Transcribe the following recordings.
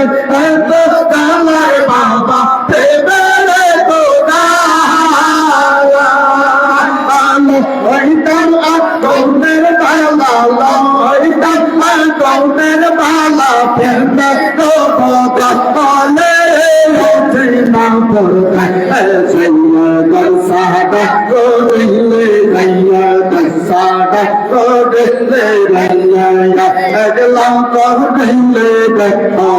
এত কালায় বাবা প্রেমেরে গোদা ওইটাম কৌনের বালা ওইটাম কৌনের বালা প্রেমে তো গোদা বলে না পড়বে সাদা গোদিলে গাইয়া সাদা গোদিলে গাইয়া আগলাম গোদিলে দেখো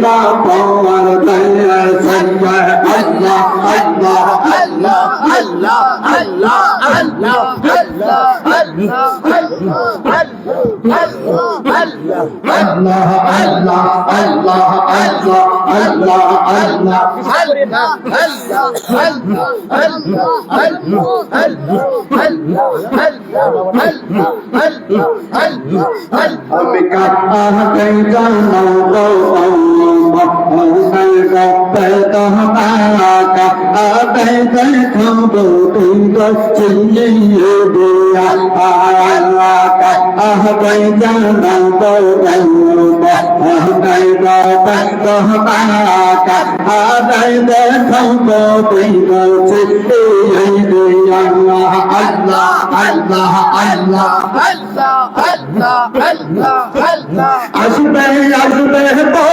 না পাওয়ার গাইয়া সাইয়া আল্লাহ আল্লাহ আল্লাহ আল্লাহ আল্লাহ আল্লাহ আসবে আসবে আসবে আসবে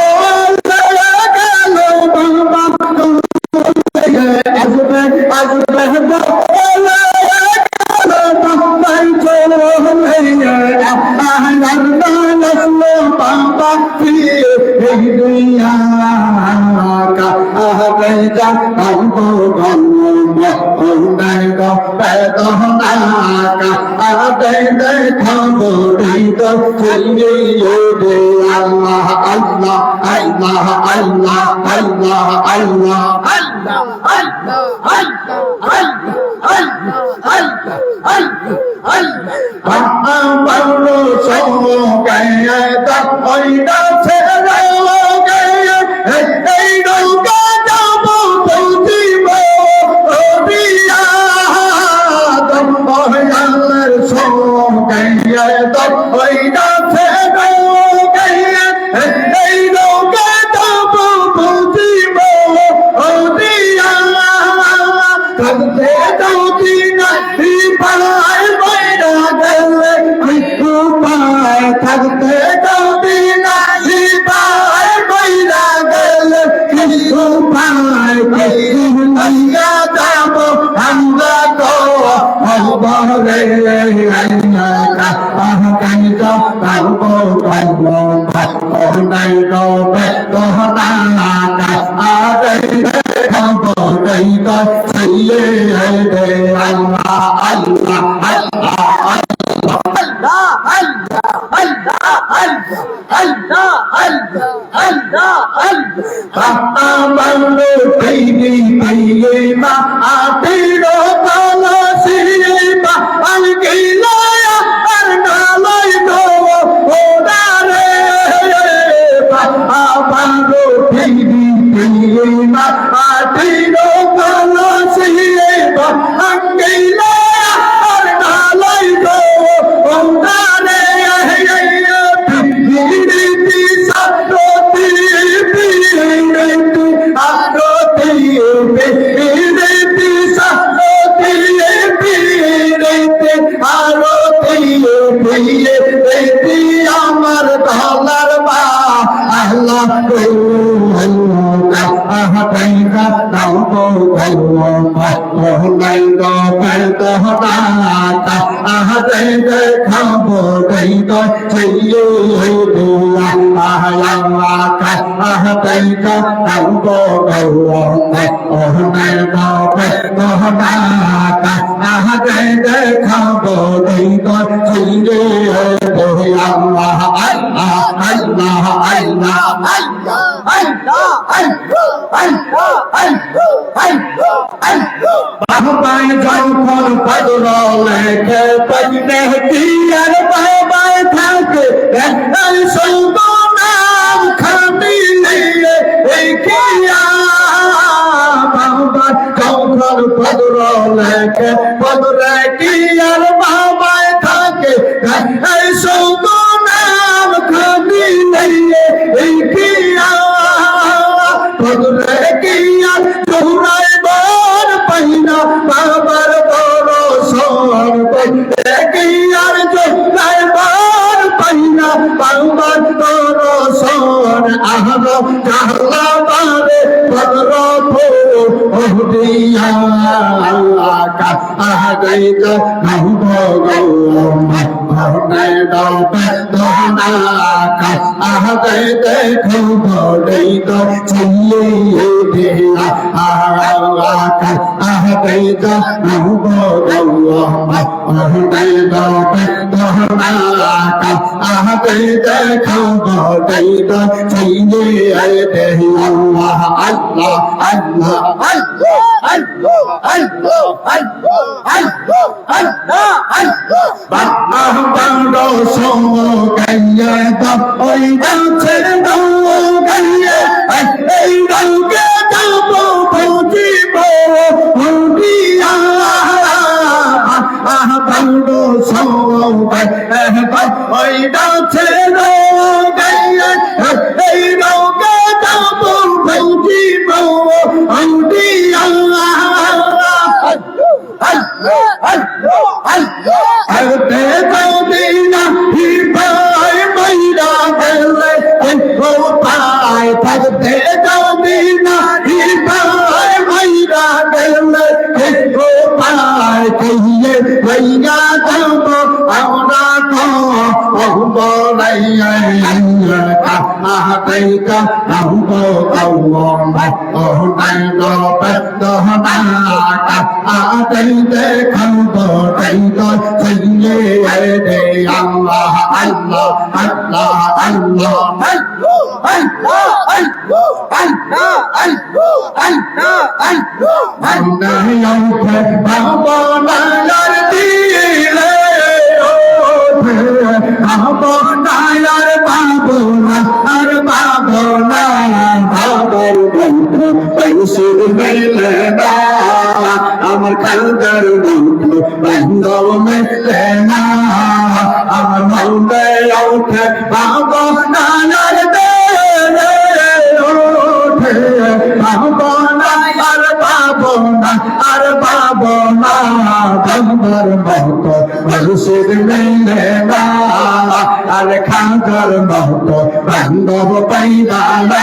আহলো জাহলা বারে বদরফ ওহদিয়া কা আহাইত নহব গো ভনে দলপে দহনা কা আহাইত খবরেইত চিল্লিয়ে দিয়া কা আহাইত নহব গো ভনে দলপে দহনা কা আহাইত খবরেইত চিল্লিয়ে দিয়া আল্লাহ আল্লাহ আল্লাহ আল্লাহ আল্লাহ আল্লাহ আল্লাহ আল্লাহ বাহ বাংলো সো গাইয়া দাও ওই গাছে দাও গাইয়া এই রঙে যাব বুঝিব বুঝিয়া আহ বাংলো সো গাইয়া দাও ওই গাছে দাও গাইয়া এই রঙে যাব বুঝিব বুঝিয়া হতে দিনা হিবাই মইরা গেলে ও পায় থাকতে দিনা হিবাই মইরা গেলে ও পায় কইয়ে লইয়া যাব আমরা তো বলাইয়া আহাইকা নহব গো নাই দপে দহনা কা আহাইতে খবরেইত চিল্লিয়ে দে আল্লাহ আল্লাহ আল্লাহ আল্লাহ আল্লাহ আল্লাহ আল্লাহ আল্লাহ আল্লাহ আল্লাহ আল্লাহ আল্লাহ উঠে ভাবনার দিলে ভাবনার ভাবনা আর ভাবনা ভাবর বন্ধু পৈশুর মেলে না আমার কালদার বন্ধু বান্ধব মেলে না আমার মনে ওঠে ভাবনার দিলে ওঠে ভাবনা আর ভাবনা আর ভাবনা ভাবর মতো পৈশুর মেলে না আর খাদার মতো বান্ধব পাইবা না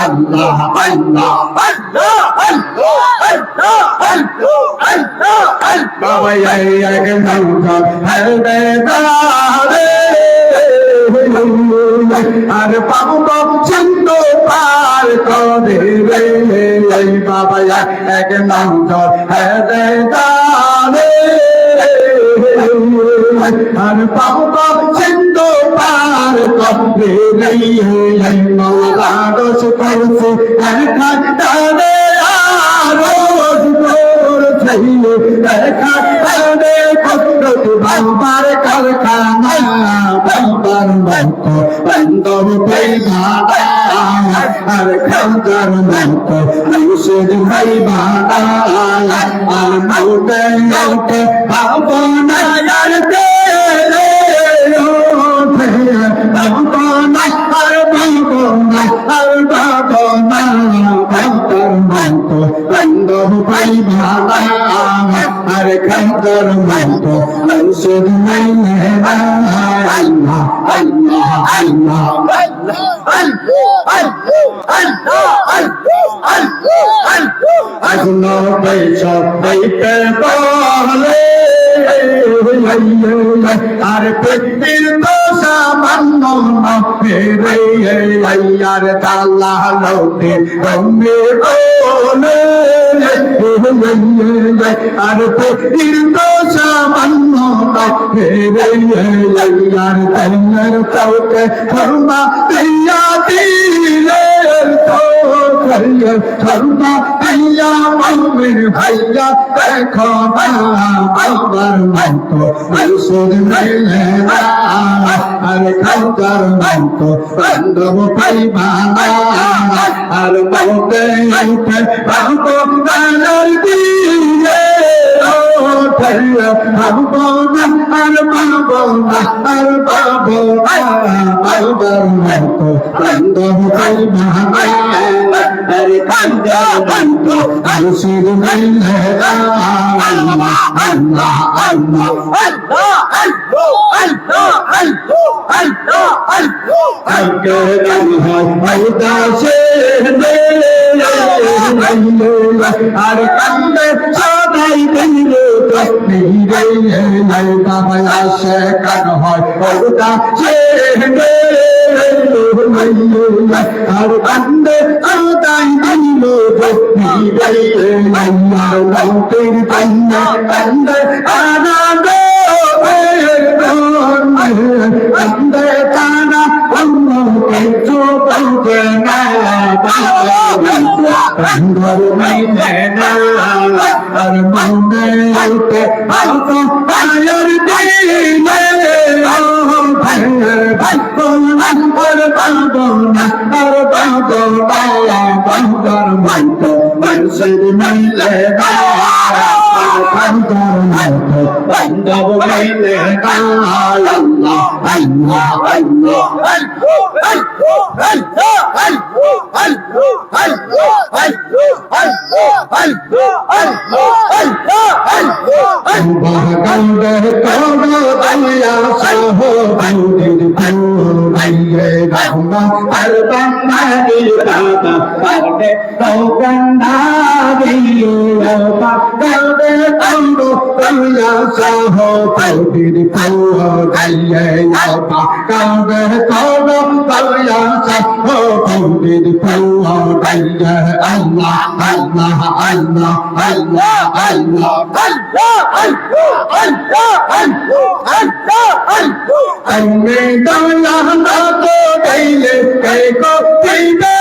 আল্লাহ আল্লাহ আল্লাহ আল্লাহ আল্লাহ আল্লাহ আল্লাহ আল্লাহ ভাই এক নৌকা হেলবে দারে আর পাবো চন্দ পার করে রে বাবা এক নৌকা হেলবে দারে আর পাবো চন্দ পার করে রে মৌলা দোষ করছে দেখা দারে আরোজ করছে দেখা দারে কত বাবার কারখানা বাবার মতো বান্ধব পাইবা আর খাদার মতো মুসুদ পাইবা আর মৌতে মৌতে ভাবনা আর তেরে ওঠে ভাবনা আর ভাবনা আর ভাবনা খাদার মতো বান্ধব পাইবা আর খাদার মতো মুসুদ পাইবা আল্লাহ আল্লাহ আল্লাহ এখনো পয়সা পাইতে বলে আর পৃথিবীর তো সামান্য না ফেরে আর তালা লোকে রঙে বলে আর পৃথিবীর তো সামান্য না ফেরে আর তাইয়ার চৌকে ধর্মা দিয়া দিলে তো করিয়ে ধর্মা দিয়া মামের ভাইয়া দেখো না বাবার মতো মুসুদ মেলে না আর খাদার মতো বান্ধব পাইবা না আর মৌতে উঠে ভাবনার দিয়ে ওঠে ভাবনা আর ভাবনা আর ভাবনা বাবার মতো বান্ধব পাইবা না আর মুর্শিদ মিলে আর কান্দে সদাই দিল বাবা আসে কান হয় ওটা সে আর কান্দে সদাই দিল নৌকের কান্দে কান্দে আনাদে কান্দে কানা অন্য কিছু বলবে না ঘর মাইলে না আর মনে উঠে আলতো আয়র দিলে আর বাবো না আর বাবো না বাবার মাইতো মানুষের মাইলে না বাবার মাইতো বান্ধব মাইলে না আল্লাহ আল্লাহ আল্লাহ বাগান্দে করো দয়া সহ বন্ধুর ফুল ভাইয়ে বাবা আর বান্নারি বাবা পারে তো গন্ডা দিও বাগান্দে করো দয়া সহ বন্ধুর ফুল ভাইয়ে বাবা কান্দে করো দয়া সহ বন্ধুর ফুল ভাইয়ে আল্লাহ আল্লাহ আল্লাহ আল্লাহ আল্লাহ আমি দয়া না তো গাইলে কে কো দিবে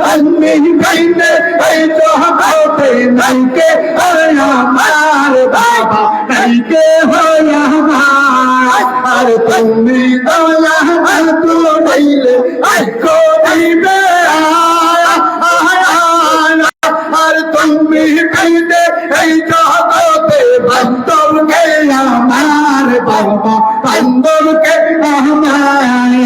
আমি গাইলে এই তো হতে নাইকে আমার বাবা নাইকে হয় আর তুমি দয়া না তো গাইলে কো দিবে আর তুমি গাইলে এই জগতে বান্দরকে আমার বাবা বান্দরকে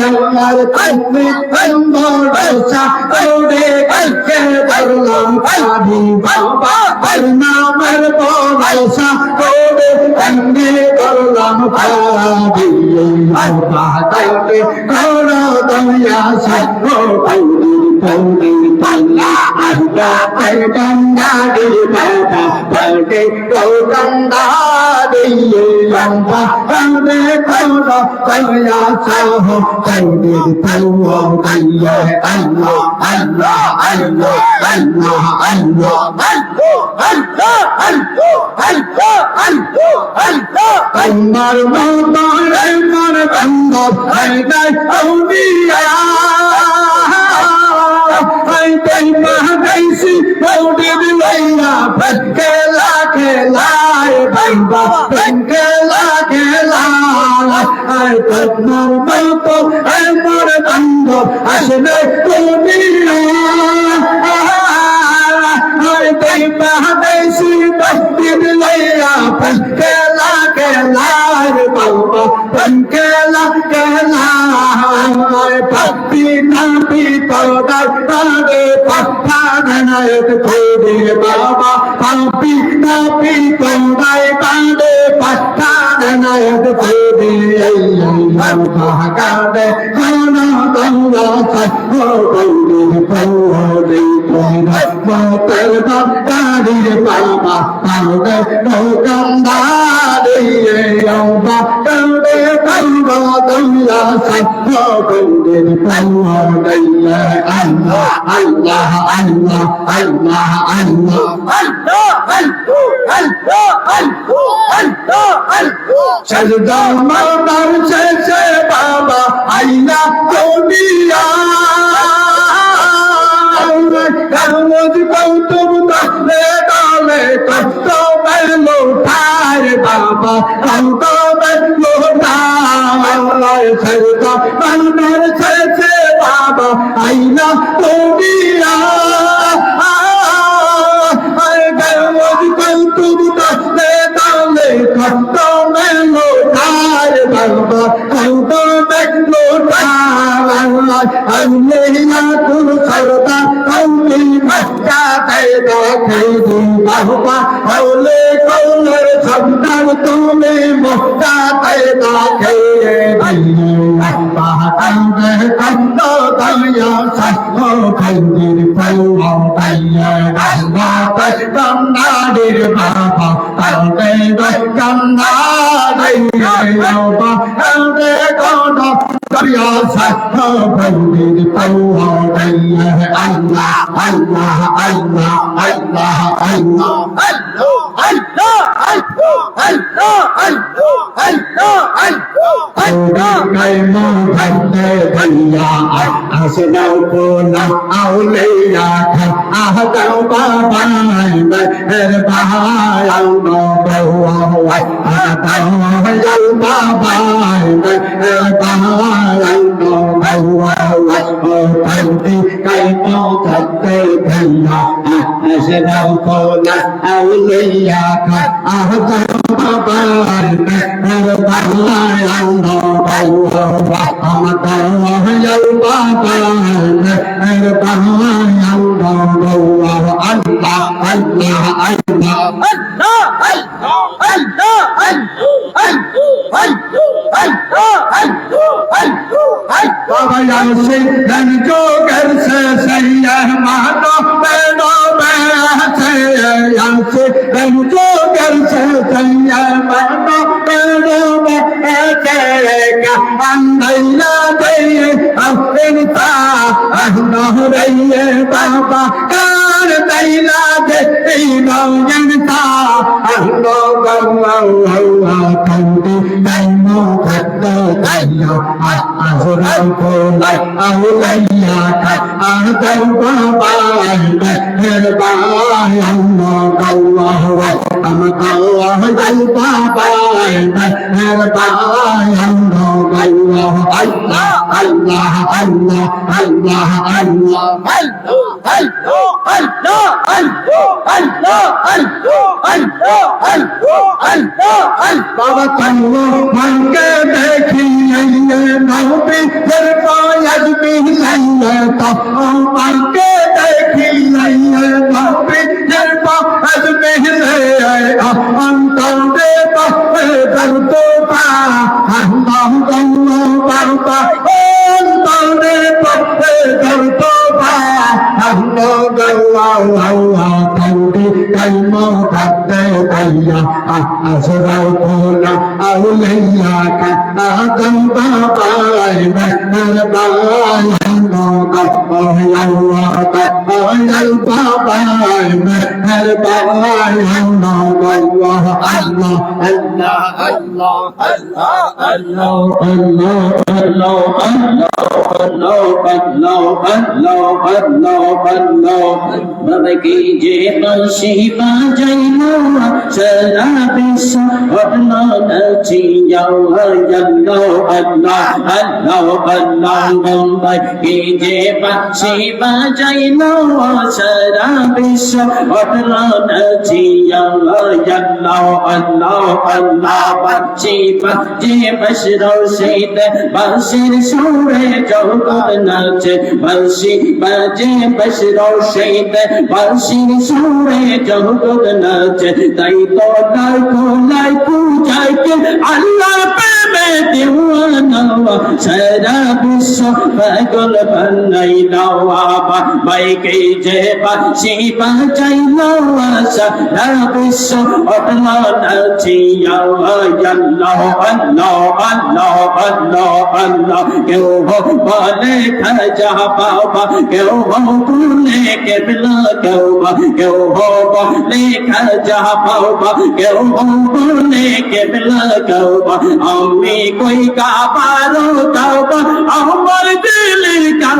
আমার তুমি বান্দরসা তোরে কাছে ধরলাম পাবি বাবা আর নামের বরসা তোরে সঙ্গে করলাম পাবি বাবা তাইতে করো দয়া সাগো পাউরি পাউরি পাল্লা আল্লাহ আর গঙ্গা রে বাবা পাউরি তো গঙ্গা রে বাবা পাউরি করো দয়া সাগো পাউরি পাউয়া দয়া আল্লাহ আল্লাহ আল্লাহ আল্লাহ আল্লাহ আমার মোবারে মন বন্ধ হাইদাই আউলিয়া হাইদাই মাহাদাইসি বৌদির লাইয়া ফটকেলা খেলায় বাবা ফটকেলা খেলায় আই তোমার মতো আমার বন্ধ আসলে দুনিয়া হাইদাই মাহাদাইসি বৌদির লাইয়া ফটকেলা খেলায় বাবা ফটকেলা খেলায় ভক্তি নাপি তোদার তারে পাঠানায়ক তোরে বাবা পাপি নাপি তোদায় তারে পাঠানায়ক তোরে বাবা গানে গানা গঙ্গা সাহো গৌরী পৌরে তোরা মোতের বাড়ি বাবা পাউরে গঙ্গা রে বাবা গৌরে গঙ্গা গঙ্গা সাহো গৌরী পৌরে আল্লাহ আল্লাহ আল্লাহ আল্লাহ আল্লাহ সজদা মার শেষে বাবা আইনা দুনিয়া কামজ কৌতুব দলে দলে কষ্ট বেলো ঠার বাবা কষ্ট বেলো ঠার সজদা মার শেষে বাবা আইনা দুনিয়া কামজ কৌতুব দলে দলে কষ্ট বেলো ঠার বাবা কষ্ট বেলো ঠার ভাই আউলিয়া তুল সরদা কৌমি মক্কা তাই দেখে দি বাবা আউলে কৌলের সন্তান তুমি মক্কা তাই দেখে দি বাহাদে কন্দ দলিয়া সাহো খন্দির পাওয়া তাইয়া বাবা তাই কন্নাড়ির বাবা আউলে কন্নাড়িয়া বাবা আউলে কন্দ দলিয়া সাহো খন্দির পাওয়া তাইয়া আল্লাহ আল্লাহ আল্লাহ আল্লাহ আল্লাহ Cây mơ thành tê thành nhà sẽ đau cô nào áo lấy nhà thật đau ba bài mẹ ba ăn nó bầu hoài tao dâu ba bài mẹ ba ăn nó bầu hoài thành đi cây mơ thành tê thành nhà sẽ đau cô nào áo lấy nhà thật đau ba bài mẹ ba ăn nó bầu hoài tao dâu ba bài mẹ ba ăn nó bầu hoài Baba Yasin dan jogar sesaya mahdo beno behase Yasin dan jogar sesaya mahdo beno behase Andaiya deye afinta ahno deye Baba kar daila deye no yanta ahno gawa kandi daimo khatta dayo Azrael ko lai awliya ka adau baba her ba no gawa am gawa dal baba her ba no gawa Allah Allah Allah Allah Allah Baba tango mangke dekhiye nabi terpayad bihiye ta mangke dekhiye nabi terpayad bihiye antar de pa darto pa Allah barta antar de pa darto pa Allah gawa kandi kaimo katte kaya asral kola auliya ka adam baba mer baay no ka Allah ka ayal baba mer baay no Allah Allah Allah Allah Allah Allah Allah Baba ki je bansi bajaino sara bisa odno nachiyau Allah Allah Allah Allah Baba ki je bansi bajaino sara bisa odno nachiyau Allah Allah Allah bansi baje basro seid bansir sure jawab nache bansi baje basro seid bansir sure jawab nache tai to lai pujai ke Allah pe me diwana sara biswa pagol banai nawa bai ke je bansi bajai nawa sara biswa otla nachiya Allah Allah Allah Allah Allah keu ho bale khaja baba keu ho kule ke bila keu ho bale khaja baba keu ho kule ke bila keu ami koi ka baro tauba amar dil ka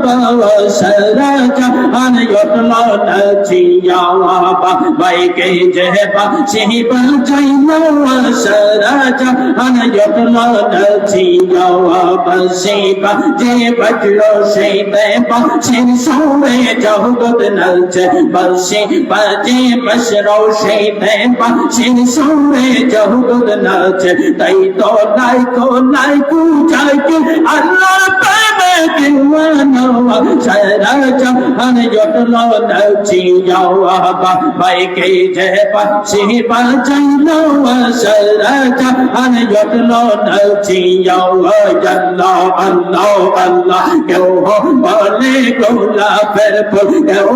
baba sara jahan yotla nachiya baba bai ke je ba si ba jai nawa sara jahan yotla nachiya baba si ba je bajlo se be ba sin sure jawab nache ba si ba je basro se be ba sin sure jawab nache tai to lai ko lai ku jai ke Allah pe me সারা জাহান জটলো নাচিয়া বাইকে যে পাশি বাজাইলো সারা জাহান জটলো নাচিয়া আল্লাহ আল্লাহ আল্লাহ কেউ বলে গোলাপের ফুল কেউ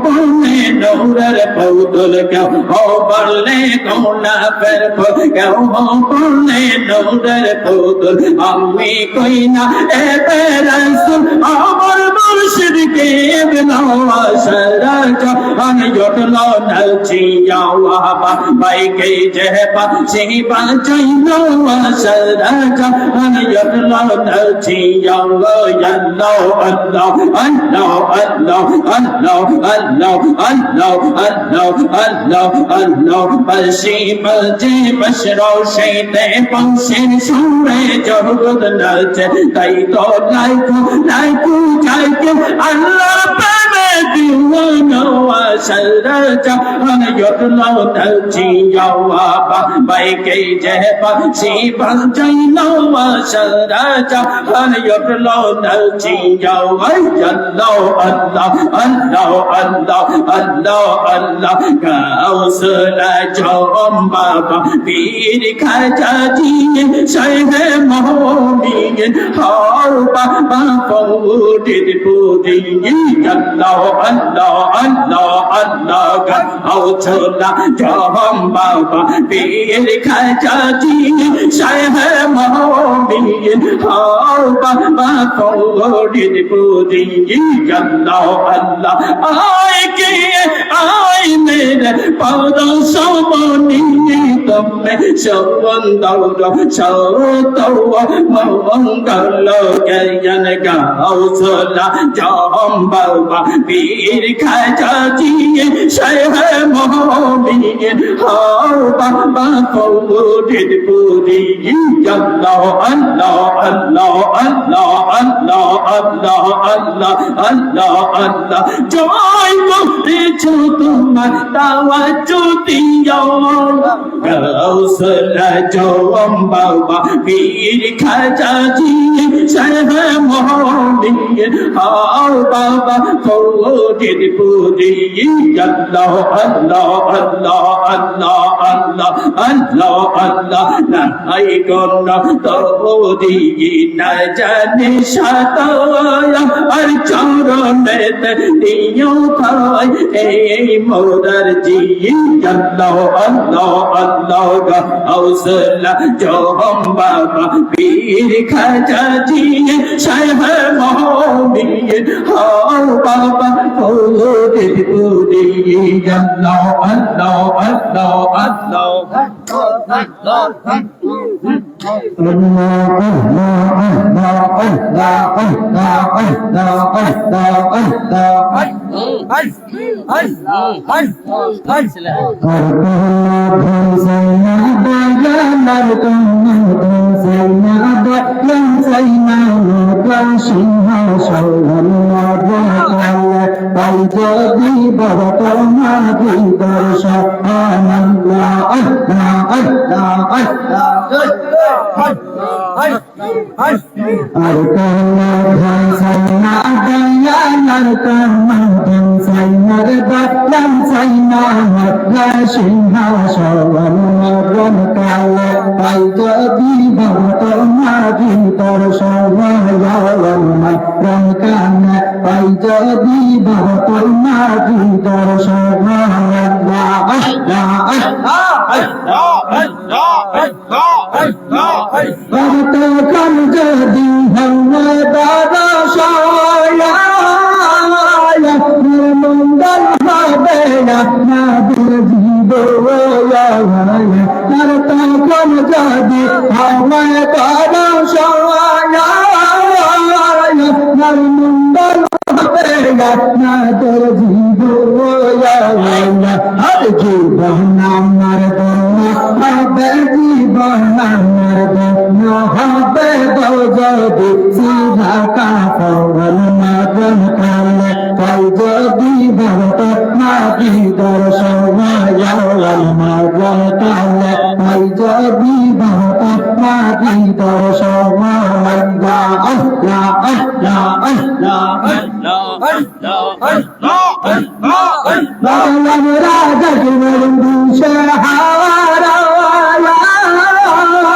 বলে নূরের পুতুল কেউ বলে গোলাপের ফুল কেউ বলে নূরের পুতুল আমি কই না এতে রাসূল আমার মুর্শিদ কে বিনা সারা জাহান জটলো নাচিয়া বাইকে যে পাশি বাজাইলো সারা জাহান জটলো নাচিয়া আল্লাহ আল্লাহ আল্লাহ আল্লাহ আল্লাহ আল্লাহ আল্লাহ আল্লাহ আল্লাহ আল্লাহ পাশি বাজে বশরো শৈতে পংশের সুরে জগৎ নাচে তাই তো লাইকো লাইকো যাইকে আল্লাহ প্রেমে দিওয়ানা সারা জাহান জটলো নাচিয়া বাইকে যে পাশি বাজাইলো সারা জাহান জটলো নাচিয়া আল্লাহ আল্লাহ আল্লাহ আল্লাহ আল্লাহ আল্লাহ গাউসুলা জম বাবা পীর খাজা জি শাহে মোমিন হাও বাবা ফৌদিদ পুরি আল্লাহ আল্লাহ আল্লাহ আল্লাহ গাউসুলা জম বাবা পীর খাজা জি শাহে মোমিন হাও বাবা ফৌদিদ পুরি আল্লাহ আল্লাহ আয় কে আয় মেরে পাদা সমনি তুমি সবন্দর সতও মঙ্গল জ্ঞান গাউসুলা জম বাবা পীর খাজা জি শাহ মোমিন হাও বাবা ফৌদিদ পুরি আল্লাহ আল্লাহ আল্লাহ আল্লাহ আল্লাহ আল্লাহ আল্লাহ আল্লাহ আল্লাহ জয় করেছো তোমার তাওয়াজ্জু দিও গাউসুলা জম বাবা পীর খাজা জি শাহ মোমিন হাও বাবা ফৌদিদ পুরি আল্লাহ আল্লাহ আল্লাহ আল্লাহ আল্লাহ আল্লাহ আল্লাহ নাই কোন তোদি না জানি সাতায়া আর চরণেতে দিও খাই এই মোরার জি আল্লাহ আল্লাহ আল্লাহ গাউসুলা জম বাবা পীর খাজা জি শাহ মোমিন হাও বাবা ফৌদিদ পুরি আল্লাহ আল্লাহ আল্লাহ আল্লাহ Allah আমরা দেখবেন দিশে হারা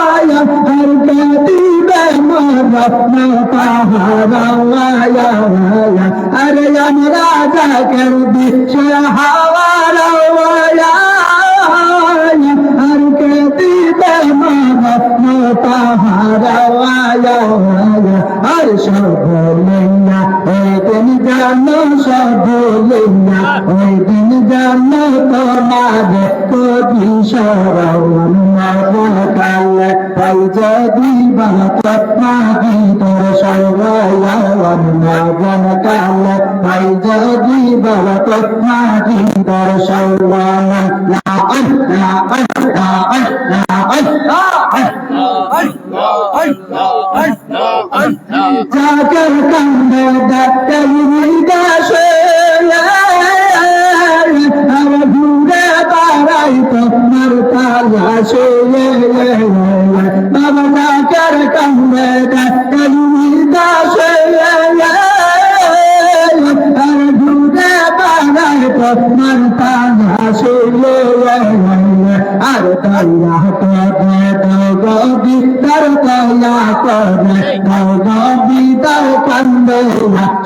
আর দিবে মরা পাহারা আরে আমরা দেখেন দিশে হারা আর দিবে মরা পাহারা আর সব লইয়া ওই দিন জানো সব লইয়া ওই দিন জানো তোমার কবি সরণ কালে পাই যদি বাত মাগি তোর সবাইয়ান মগন কালে পাই যদি বাত মাগি তোর সবাইয়ান जाकर कंधे दत्तली दाशे अब भूरे बाराई तो मरता लाशे अब जाकर कंधे दत्तली दाशे अब भूरे बाराई तो मरता लाशे আর তাইয়া করে গবি তার তাইয়া করে গবি তার কান্দে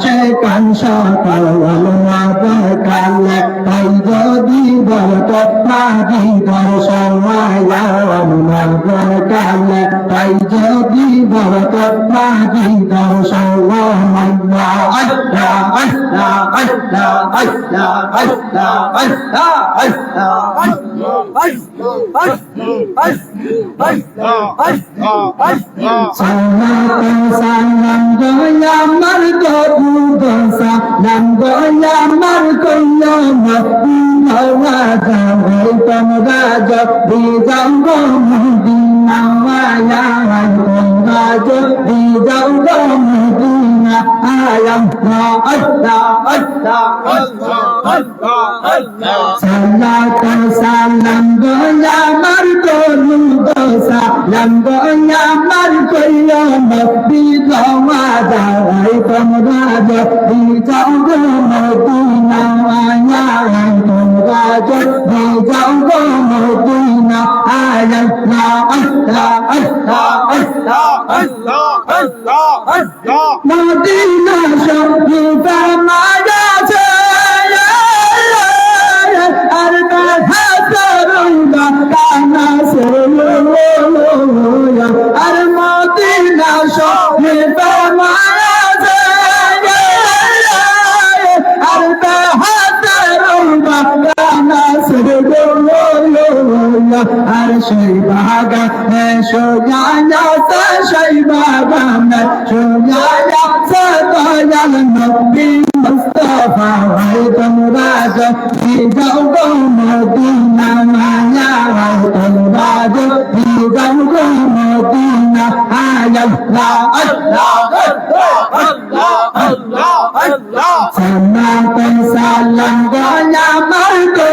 সে কান সকাল কালে তাই যদি বলত মাগি দর সময় কালে তাই যদি বলত মাগি দর সময় Salam goya mar go dosa, lam goya mar goya madina wada, tam raja bijango madina waya, tam raja bijango madina ayam Allah Allah Allah. Salam salam goya mar go dosa, lam goya mar goya madina wada, tam raja bijango madina waya, tam raja bijango madina ayam Allah Allah Allah Allah Allah. Madina shakti famaya che arda hasarunga kana soloya ar Madina shakti famaya che arda hasarunga kana soloya ar shaybaga shoyaya sa shaybaga shoyaya sa dayal nabi Mustafa hai tum raja dijau go Madina maya hai tum raja dijau go Madina ayam la Allah Allah Allah Allah salam salam goya mar go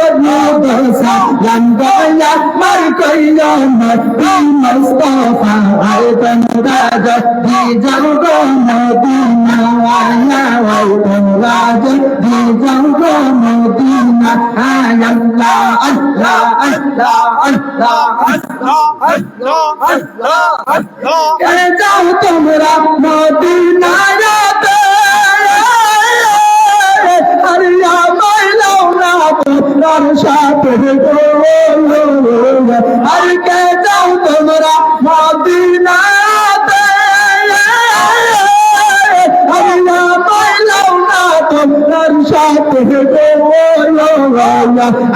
dosa lam goya mar koyo nabi Mustafa hai tum raja dijau go Madina maya hai tum raja dijau go Madina ayam la Allah Allah Allah Allah Allah Allah Allah ke jao tumra Madina jaate hariya mailo na tumar saath go har ke jao tumra Madina jaate hariya mailo na tumar saath go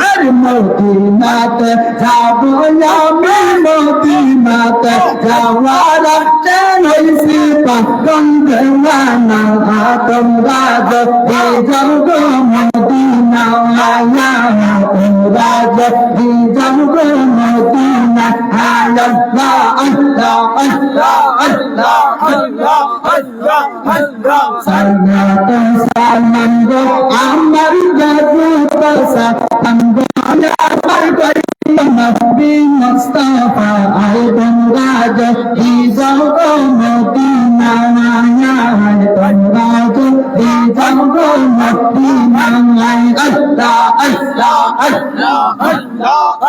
আর মদিনাতে যাব আমি মদিনাতে যাওয়ার চাইছি পাগল দেওয়ানা তোমরা যদি যাও গো মদিনা আয়া তোমরা যদি যাও গো মদিনা আল্লাহ আল্লাহ আল্লাহ আল্লাহ আল্লাহ আল্লাহ আল্লাহ সালাত সালাম গো আমার salam goya mar goya nabi Mustafa ai tum raja dijau go Madina maya hai tum raja মদিনায় আল্লাহ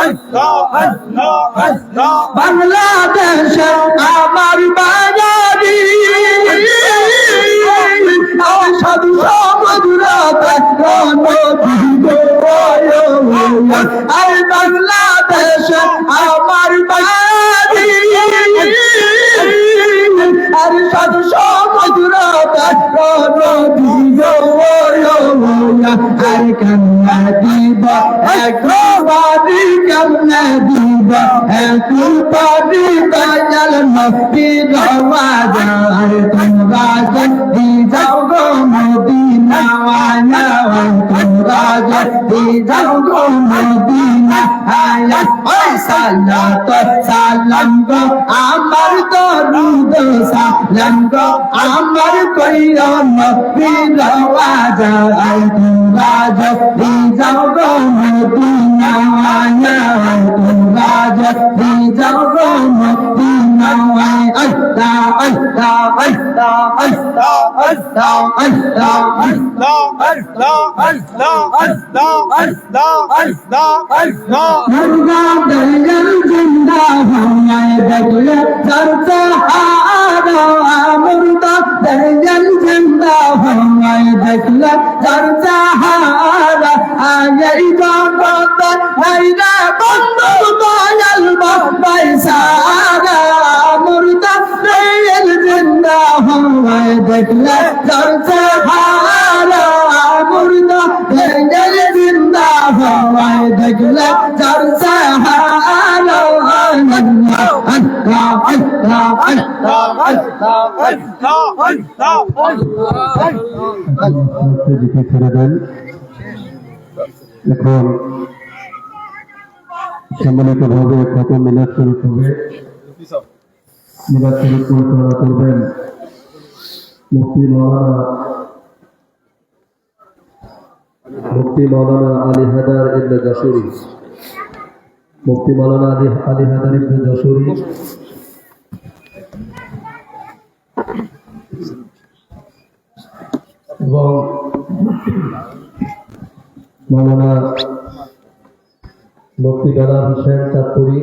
আল্লাহ বাংলাদেশ আমার বাঙালি সাধু সমুদ্রতে আর বাংলাদেশ আমার বাঙালি আর সাধু সমুদ্রতে আর কান্না দিব একবারি কান্না দিব একবারি দয়াল নবী রওয়া যায় তোমরা যদি যাও গো মদিনা তোমরা যদি যাও গো মদিনা ওই সালাত সালাম গো আমার দরুদ সালাম গো আমার কইরা নবী রওয়া যায় তোমরা যদি যাও গো মদিনা তোমরা যদি যাও গো মদিনা আল্লাহ আল্লাহ আল্লাহ আল্লাহ আল্লাহ মুর্গা দয়াল জিন্দা হামায় দেখলে চর্চা হারা মুর্গা দয়াল জিন্দা হামায় দেখলে চর্চা হারা এই জগত নাইরা বন্ধু দয়াল বাবাই সারা মুর্গা দয়াল জিন্দা হামায় দেখলে চর্চা হারা মুর্গা দয়াল জিন্দা হামায় দেখলে চর্চা হারা ছেড়ে দেন। এখন সম্মানিত ভাবে কত মিলাদ শুরু হবে, মিলাদ শুরু পরিচালনা করবেন মুফতি মাওলানা আলী হায়দার ইবনে যশোরী, মুফতি মাওলানা আলী হায়দার ইবনে যশোরী এবং মাওলানা মুফতি বেলাল হোসেন চাঁদপুরি,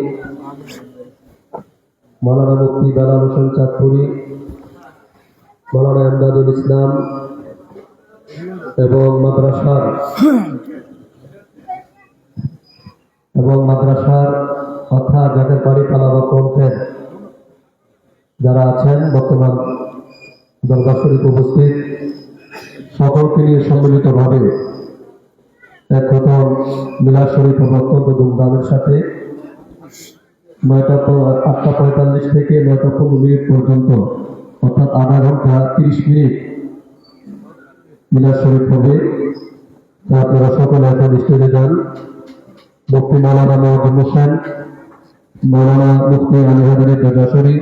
মাওলানা মুফতি বেলাল হোসেন চাঁদপুরি, মাওলানা ইমদাদুল ইসলাম এবং মাদ্রাসার অর্থাৎ যাদের বাড়ি পালাবা কণ্ঠের যারা আছেন বর্তমান দরবার শরীফ উপস্থিত সকলকে নিয়ে সম্মিলিতভাবে এক খতম মিলাদ শরীফ অত্যন্ত ধুমধামের সাথে 8:45 থেকে 9:15 পর্যন্ত অর্থাৎ আধা ঘন্টা 30 মিনিট মিলাদ শরীফ হবে। আপনারা সকলে এখন স্টেজে যান। মুফতি মাওলানা মওদুদ হোসেন, মাওলানা মুফতি আলী হায়দার ইবনে যশোরী,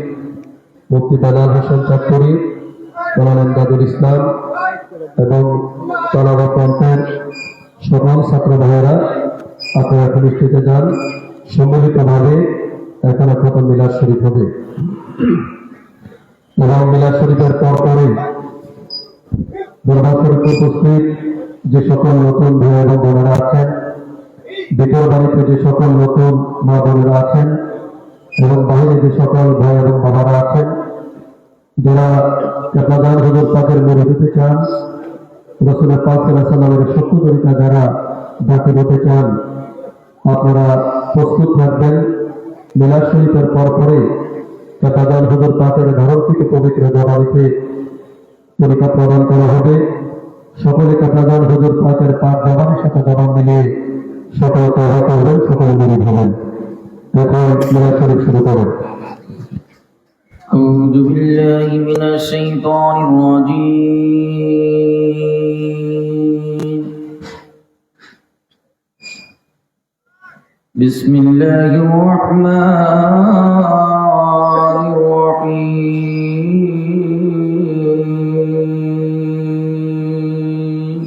মুফতি বেলাল হোসেন চাঁদপুরি, মাওলানা ইমদাদুল ইসলাম এবং তলাবা কণ্ঠের সকল ছাত্র ভাইয়েরা আপনারা এখন স্টেজে যান। সম্মিলিতভাবে এখন খতম মিলাদ শরীফ হবে এবং মিলাদ শরীফের পরপরই দরবার শরীফ উপস্থিত যে সকল নতুন ভাই এবং বোনেরা আছেন, ভিতর বাড়িতে যে সকল নতুন মা বোনেরা আছেন এবং বাইরে যে সকল ভাই এবং বাবারা আছেন, যারা কেবলাদার হুজুর পাকের মেরে দিতে চান, রাসূল পাক সাল্লাল্লাহু আলাইহি ওয়াসাল্লামের সত্য তরিকা যারা ডাকে হতে চান, আপনারা প্রস্তুত থাকবেন। মিলাদ শরীফের পরপরে কেবলাদার হুজুর পাকের ধারণ থেকে পবিত্র জবানিতে তরিকা প্রদান করা হবে। সকলে কেবলাদার হুজুর পাকের পাক জবানের সাথে জবান মিলিয়ে সকলে তওবা করবেন, সকলে মুরিদ হবেন। এখন মিলাদ শরীফ শুরু করুন। أعوذ بالله من الشيطان الرجيم. بسم الله الرحمن الرحيم.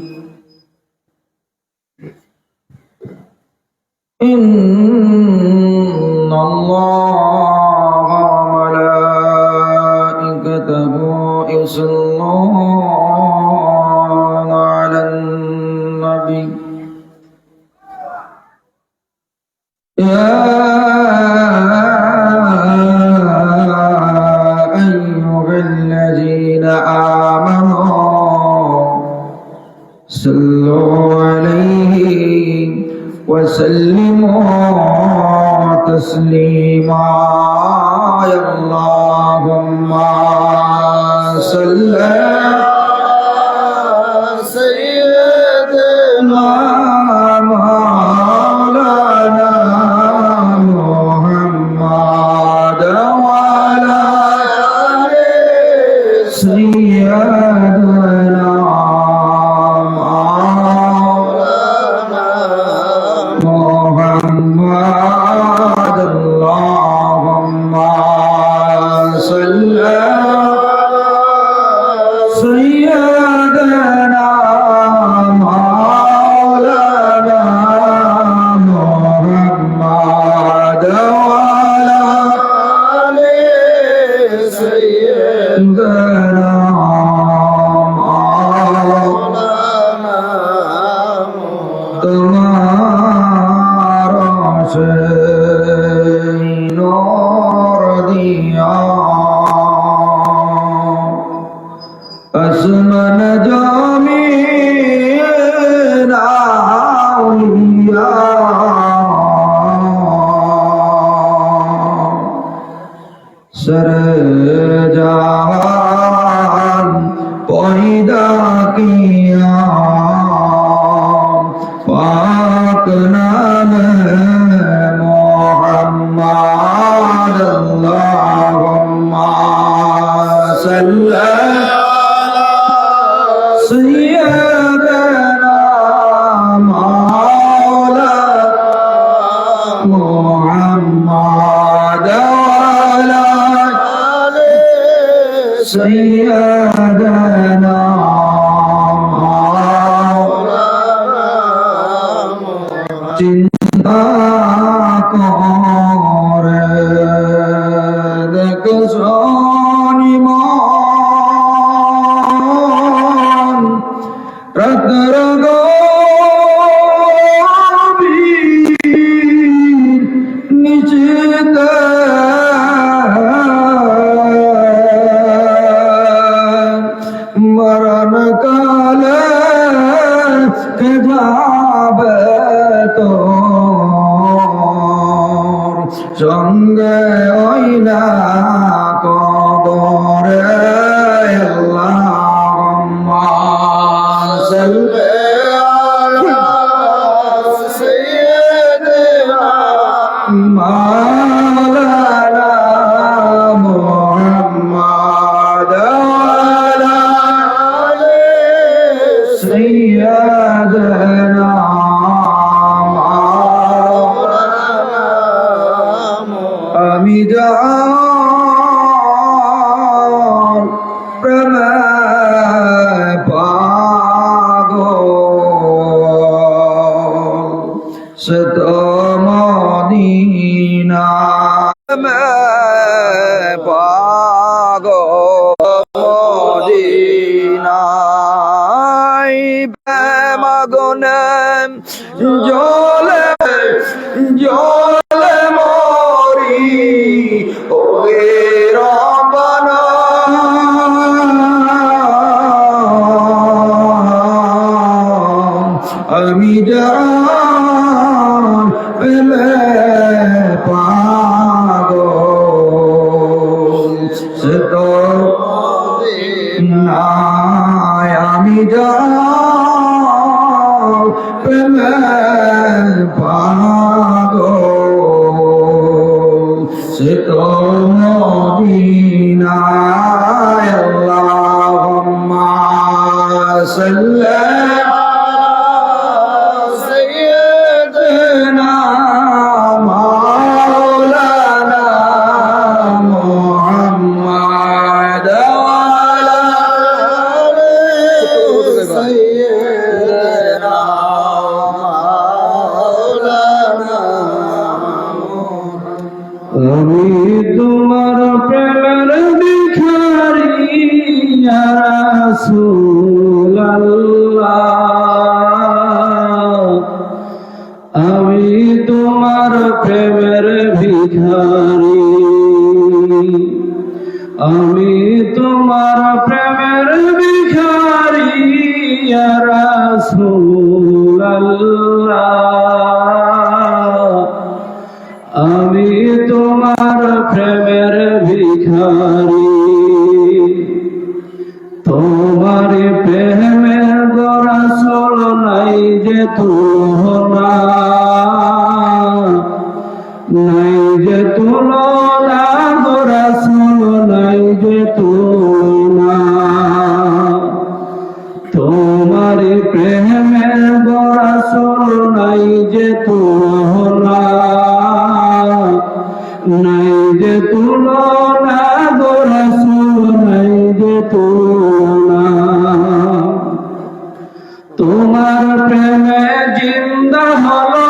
إن الله وملائكته يصلون على صلوا عليه وسلموا تسليما اللهم صل سيدنا مولانا محمد وعلى آل سيدنا محمد اللهم صل سيدنا مولانا محمد وعلى آل سيدنا तुम्हारा से नूर दिया असमन जामी नाउलिया सरजान पैदा किया पाक नाम मोहम्मद अल्लाहुम्मा सल्ली अला सय्यदना मौलाना मुहम्मद वअला आलि सय्यदना চিন্তা করে দেখছনি মন রাতের গভীর নিচেতে মরণ কালে কে যাবে তো সঙ্গে ওই না কবরে আল্লাহুম্মা সাল্লি আলা সাইয়্যিদিনা মাওলানা মুহাম্মদ ওয়া আলা আলি সাইয়্যিদিনা আমি যার প্রেমে পাগল সে তো মদিনা প্রেমে পাগল মদিনায় প্রেমাগুনে জলে জলে ওরে রব্বানা আমি জান পেলে পাগল সে তো নাই আমি জান পেলে পাগল সে তো মদিনায় আল্লাহুম্মা সাল্লি সাইয়্যিদিনা মাওলানা মুহাম্মদ ওয়া আলা আলি সাইয়্যিদিনা মাওলানা আমি তোমার প্রেমের ভিখারি ইয়া রাসূলুল্লাহ আমি তোমার প্রেমের ভিখারি আমি তোমার প্রেমের ভিখারি ইয়া রাসূলাল্লাহ আমি তোমার প্রেমের ভিখারি তোমার প্রেমের রাসূল নাই যে তুলনা নাই যে তুলনা গো রাসূল নাই যে তুলনা তোমার প্রেমের রাসূল নাই যে তুলনা নাই যে তুলনা গো রাসূল নাই যে তুলনা তোমার প্রেমে জিন্দা হলো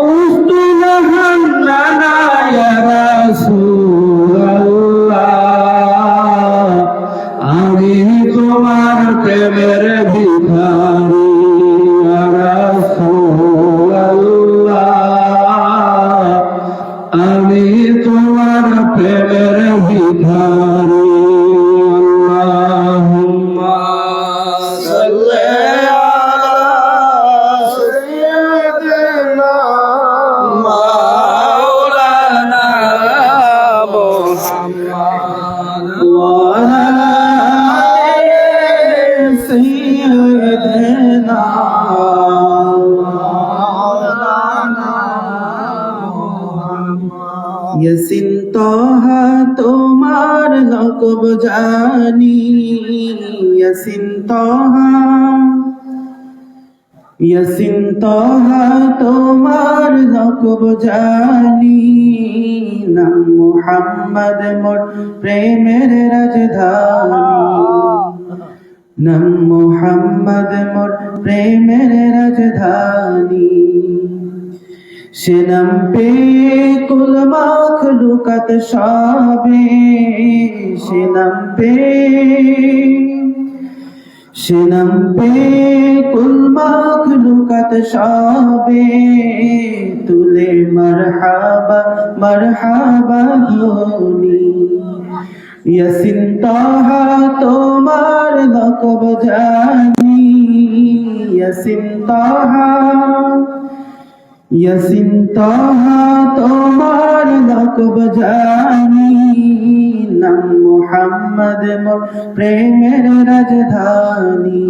উস্তুলহান্না ইয়া রাসূলুল্লাহ আমি তোমার প্রেমের ভিখারি ইয়া রাসূলুল্লাহ আমি তোমার প্রেমের ভিখারি আল্লাহুম্মা সাল্লি ইয়াসিন তোহা তোমার লকব জানি ইয়াসিন তোহা তোমার লকব জানি নাম মুহাম্মদ মোর প্রেমের রাজধানী নাম মুহাম্মদ মোর প্রেমের রাজধানী সে নাম পে কুল মাখলুকাত সবে সে নাম পে কুল মাখলুকাত সবে তুলে মারহাবা মারহাবা ধ্বনি ইয়াসিন তোহা তোমার লকব জানি ইয়াসিন তোহা তোমার লকব জানি নাম মুহাম্মদ মোর প্রেমের রাজধানী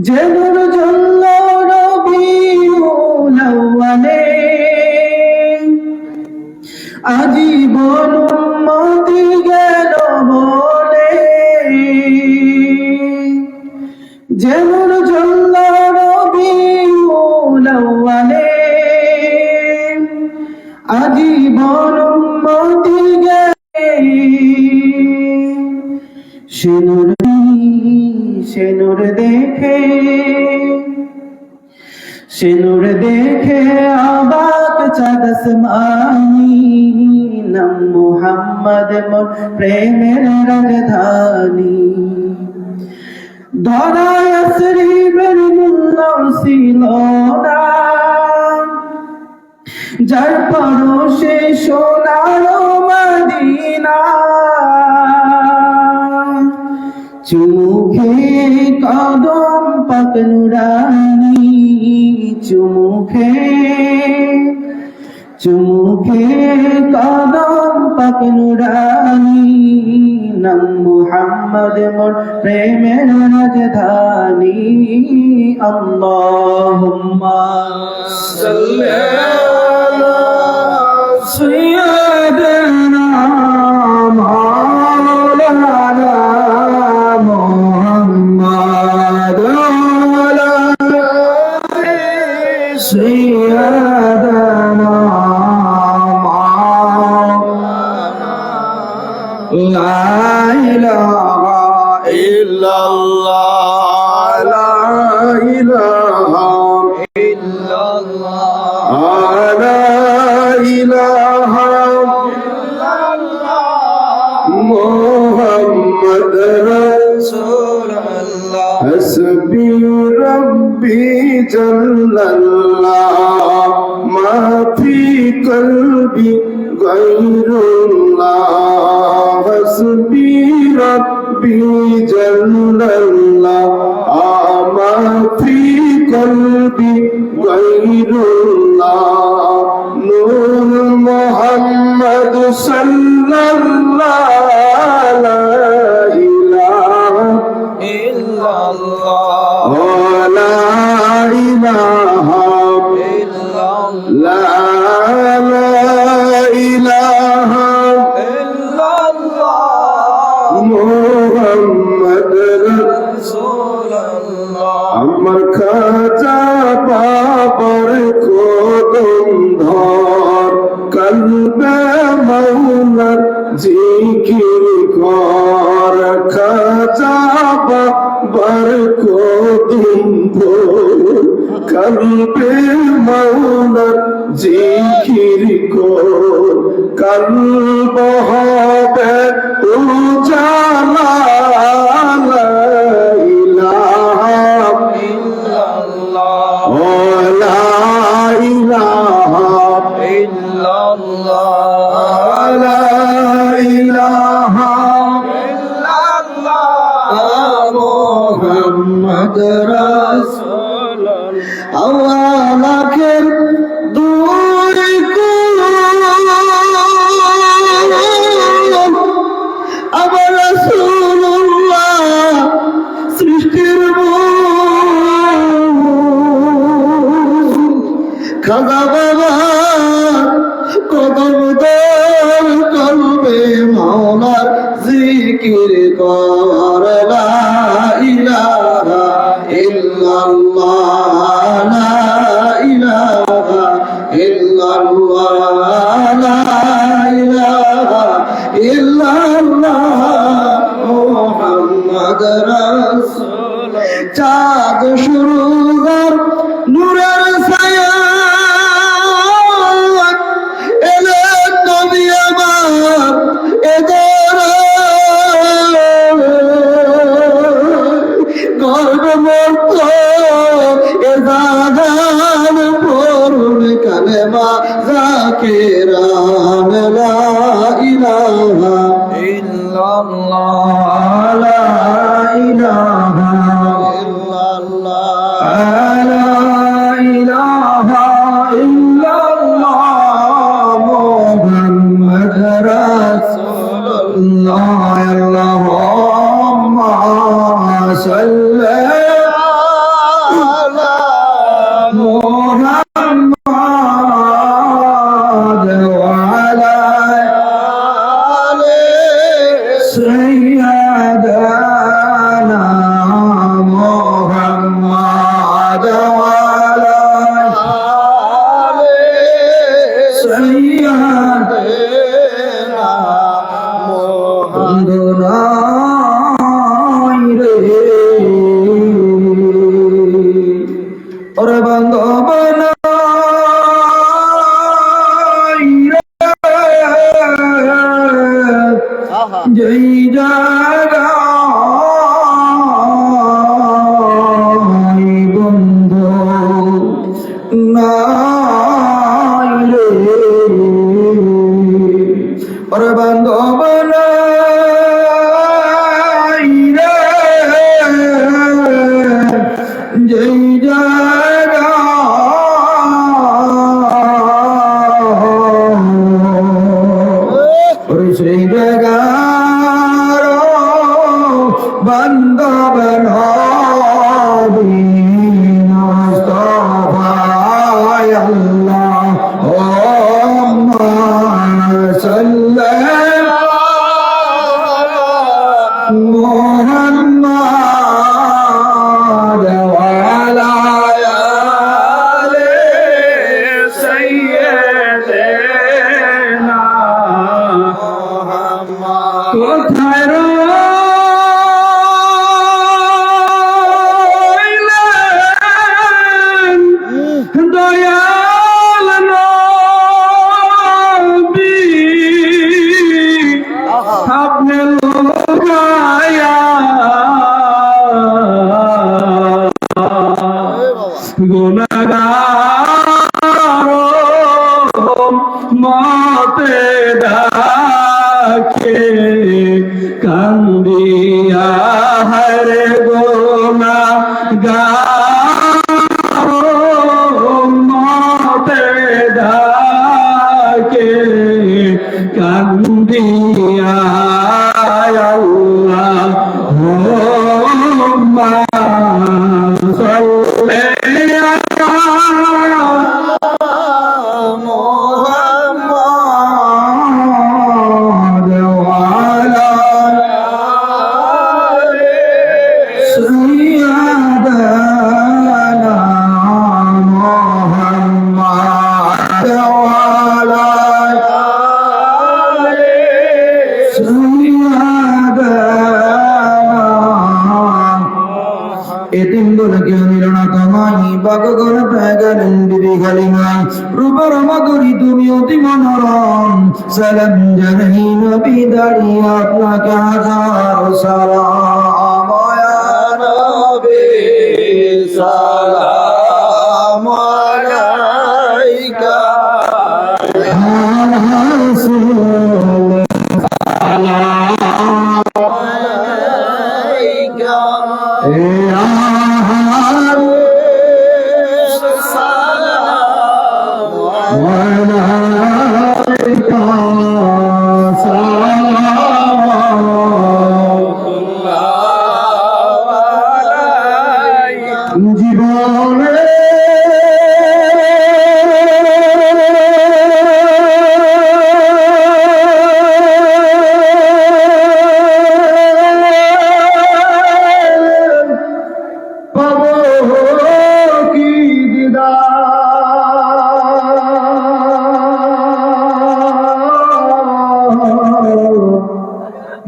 যে নূর জ্বলল রবিউল আউয়ালে আজীবন উম্মতি গেল বলে যে নূর জ্বলল রবিউল আউয়ালে আজীবন উম্মতি গেলে সে নূর দেখে অবাক চাঁদ আসমানি নাম মুহাম্মদ মোর প্রেমের রাজধানী ধরায় শরীফের মূল্য ছিল না যার পরশে সোনার মদিনা চুমুখে কদম পাক নুরানি চুমুখে কদম পাক নুরানি নাম মুহাম্মদ মোর প্রেমের রাজধানী আল্লাহুম্মা সাল্লি আলা সাইয়্যিদিনা মাওলানা মুহাম্মদ ওয়া আলা সাইয়্যিদিনা লা ইলাহা ইল্লাল্লাহ লা ইলাহা ইল্লাল্লাহ লা ইলাহা ইল্লাল্লাহ মুহাম্মদ রাসূলুল্লাহ হাসবি রাব্বি জাল্লাল্লাহ মা ফি কলবি গায়রুল্লাহ হাসবি قلبي جل الله ما في قلبي غير الله نور محمد صلى الله لا إله إلا الله لا إله إلا الله لا إله إلا الله محمد رسول الله আমার খাজা বাবার কদম ধর কলবে মৌলার জিকির কর খাজা বাবার কদম ধর কলবে মৌলার জিকির কর কলব হবে উজালা লা ইলাহা إلا الله لا إله إلا الله لا إله إلا الله محمد رسول الله আল্লাহর দুই আবার রাসূলুল্লাহ সৃষ্টির খাজা বাবা কদম দর কলবে মাওলার জিকির কর লা ইলাহা ইল্লাল্লাহ লা ইলাহা ইল্লাল্লাহ লা ইলাহা ইল্লাল্লাহ মুহাম্মদ রাসূল চাঁদ সুরুগার নূরের ছায়া এলে নবী আমার এদর গর্বমত এ দাদান পরুন কালেমা জাকিরান লা ইলাহা إلا الله লা ইলাহা ইল্লাল্লাহ লা ইলাহা ইল্লাল্লাহ মুহাম্মদ রাসূলুল্লাহ আল্লাহুম্মা সাল্লি আলা মুহাম্মাদ ওয়া আলা আলি سيدنا محمد وعلى آله سيدنا محمد और बंदो जय জাগাই বন্ধু নাই রে ওরে বান্ধব নাই রে জয় জাগা ওরে সেই জাগার বান্ধব নবী মুস্তাফা আল্লাহুম্মা সাল্লি মুহাম্মাদ ওয়া আলা আলি সাইয়্যিদিনা মুহাম্মদ কোথায় রইলেন দয়াল নবী আপনি লুকায়া গুনাহগার মতে ডাকে কান্দিয়া রে গুনাহগার ডাকে কান্দিয়া আল্লাহুম্মা সাল্লি আলা মুহাম্মাদ ওয়া আলা সাইয়্যিদানা মুহাম্মাদ ওয়া আলা সালাম জানাই নবী দাঁড়িয়ে আপনাকে হাজার সালাম নবী সালাম আলাইকা জীবনে পাবো কি দিদার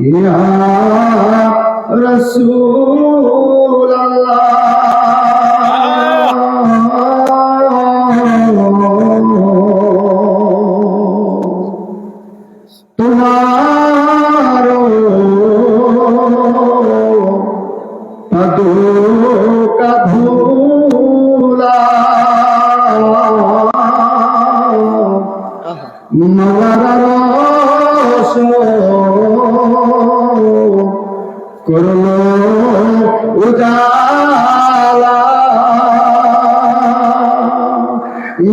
ইয়া রাসূল তোমার পাদুকা ধুলা মলার রস করলো উজালা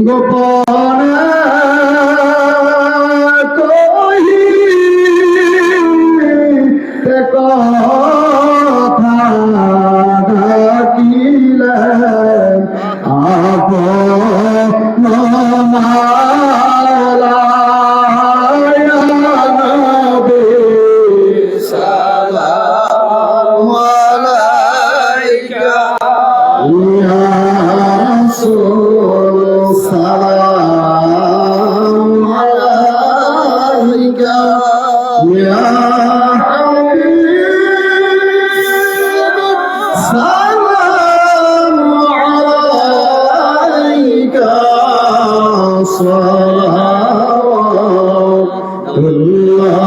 গোপন কথা ডাকিলেন আপন মালা নবী সালাম আলাইকা ইয়া রাসূল সালাম আলাইকা ইয়া সালাম আলাইকা সালাতুল্লাহ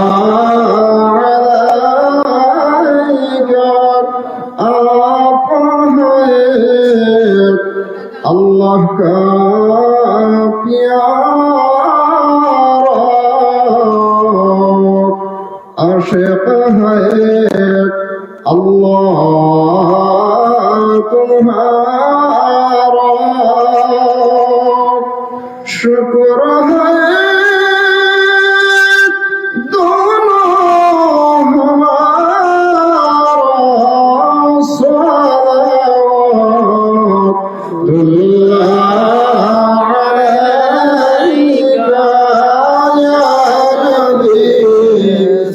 আলাইকা आप हैं अल्लाह का प्यारा आशिक है अल्लाह तुम्हारा शुक्र है दोनों हमारा सलावतुल्लाह अलैका या नबी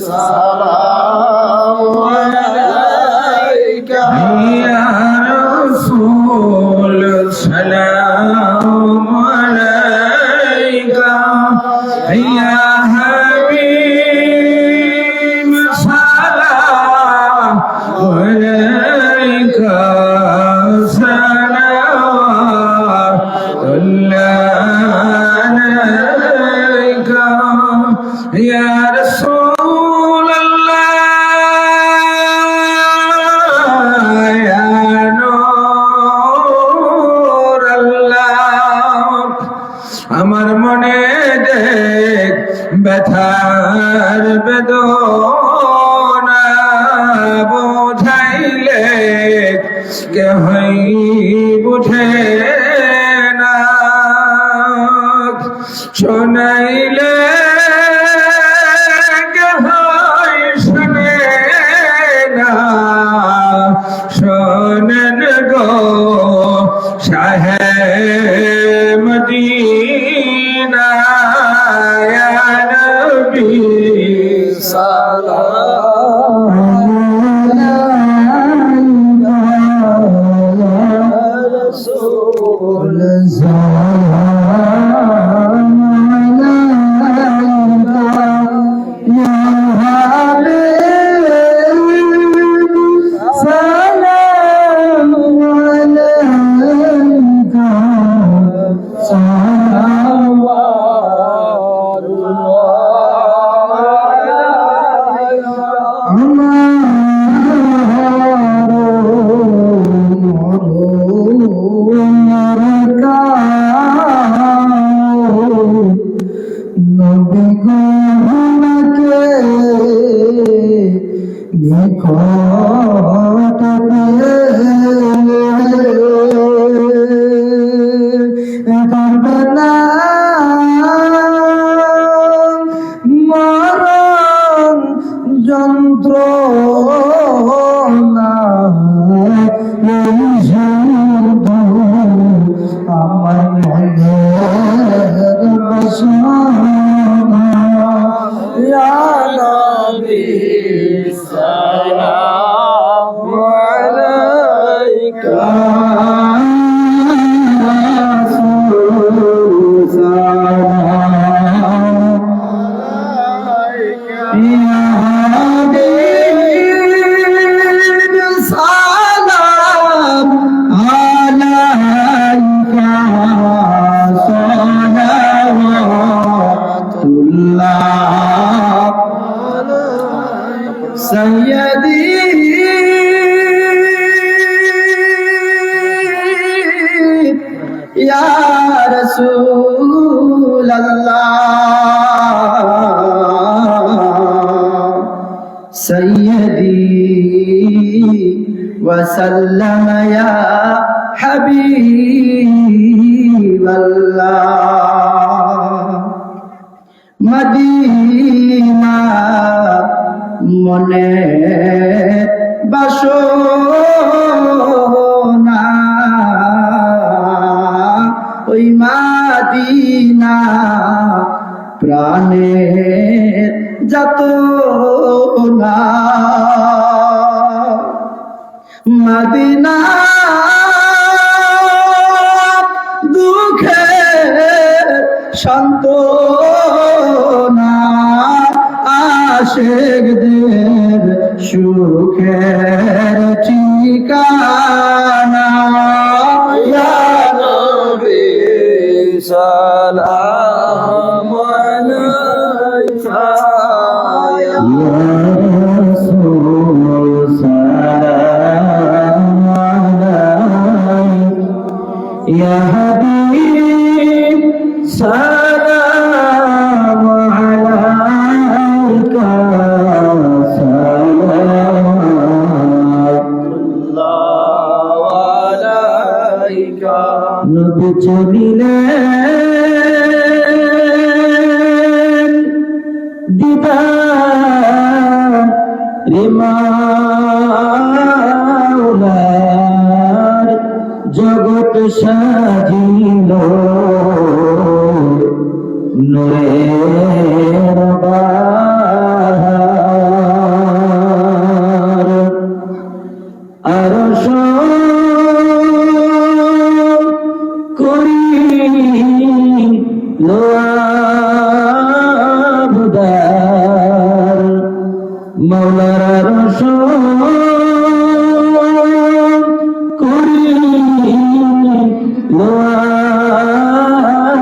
सलाम अलैका या रसूल सलाम अलैका या हबीब सलाम अलैका सलावतुल्लाह अलैका या रसूल अल्लाह या नूर अल्लाह আমার মনে দেখ ব্যথার বেদনা বোঝাইলে কেহই বুঝে না, শোনাইলে কেহই শুনে না। শোনেন গো শাহে মদিনা ইয়া নবী وسلم يا حبيب الله مدينة মনে বাসনা ওই মদিনা প্রাণের যাতনা মদিনা দুঃখের সান্ত্বনা আশিকদের সুখের ঠিকানা ইয়া নবী সালাম আলাইকা ইয়া রাসূল সালাম আলাইকা ইয়া হাবিব সালাম আলাইকা নবী চলিলেন দিদার রে মাওলার জগৎ সাজিল নূরের বাহার আরশ আবদার মৌলার আরশ করিল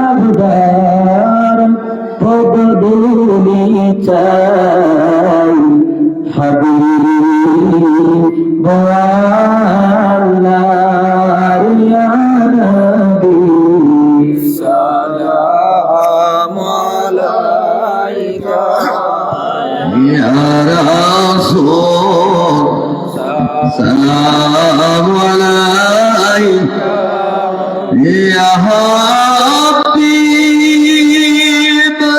আবদার পবদুলি চাই হাবিব আল্লাহ ইয়া নবী সালাম আলাইকা ইয়া রাসূল يا حبيب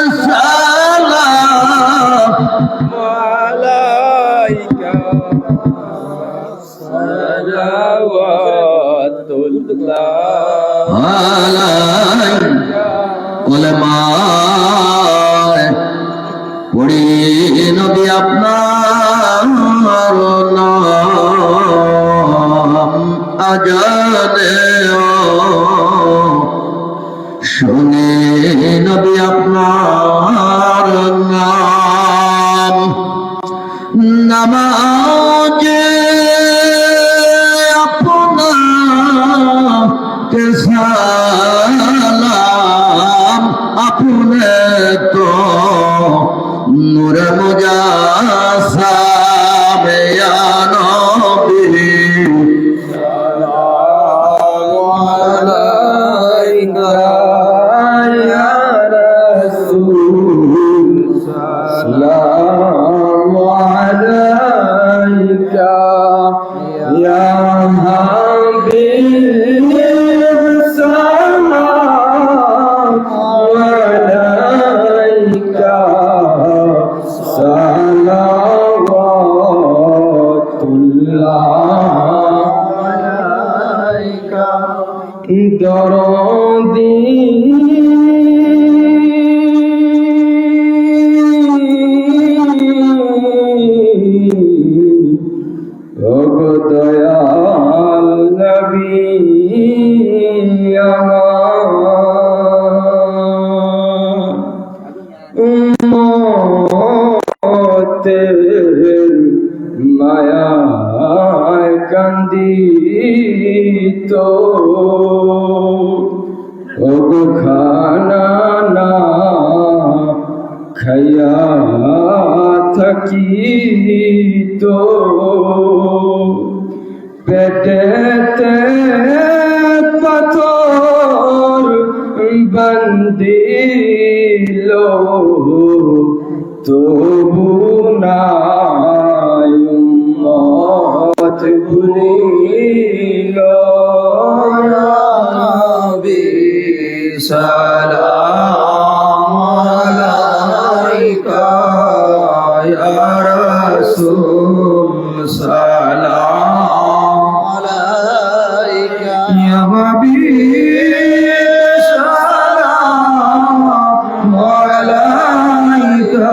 السلام عليك صلوات الله عليك উলামায়ে পড়ি নবী আপনার নাম আজানে শুনে নবী আপনার নাম নামাজে আপনাকে সালাম আপনে তো নূর মুজাসাম ইয়া নবী عليك يا رسول سلام عليك يا حبيب سلام عليك صلوات الله عليك দরদি ওগো দয়াল নবী আমার উম্মতের মায়ায় কান্দিত ওগো খানা না খাইয়া থাকিত পেটেতে পাথর বন্দিল তবু নাই উম্মত ভুলিল নবী সালাম আলাইকা ইয়া রাসূল সালাম আলাইকা ইয়া হাবিব সালাম আলাইকা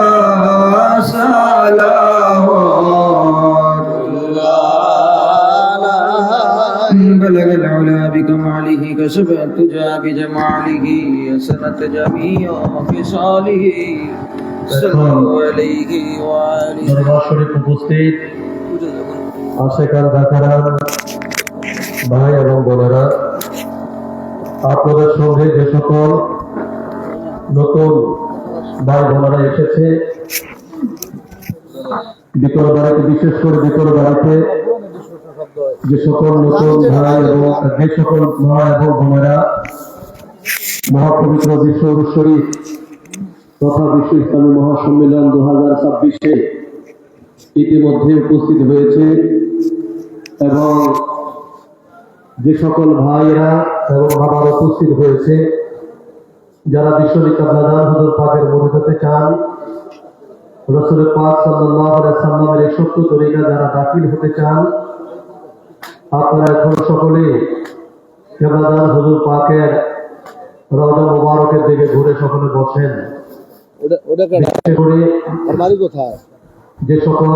بلغ العلا بكماله كشف التجا بجماله حسنت جميع خصاله صلوا عليه وآله দরবার শরীফ উপস্থিত আশেকান জাকারান ভাই এবং বোনেরা, আপনাদের সঙ্গে যে সকল নতুন ভাই বোনেরা এসেছে বিকল বাড়িতে, বিশেষ করে বিকল বাড়িতে যে সকল নতুন ভাই এবং যে সকল মা এবং বোনেরা মহাপবিত্র বিশ্ব শরীফ তথা বিশ্ব ইসলামী মহাসম্মেলন 2026-এ ইতিমধ্যে উপস্থিত হয়েছে এবং যে সকল ভাইয়েরা এবং বাবার উপস্থিত হয়েছে, যারা বিশ্ববিখ্যাত নাজান হুজুর পাকের মুরিদ হতে চান, রাসূল পাক সাল্লাল্লাহু আলাইহি ওয়াসাল্লামের এই সত্য তরিকা যারা দাখিল হতে চান, আপনারা এখন সকলে নাজান হুজুর পাকের রওজা মুবারকের দিকে ঘুরে সকলে বসেন। বিশেষ করে যে সকল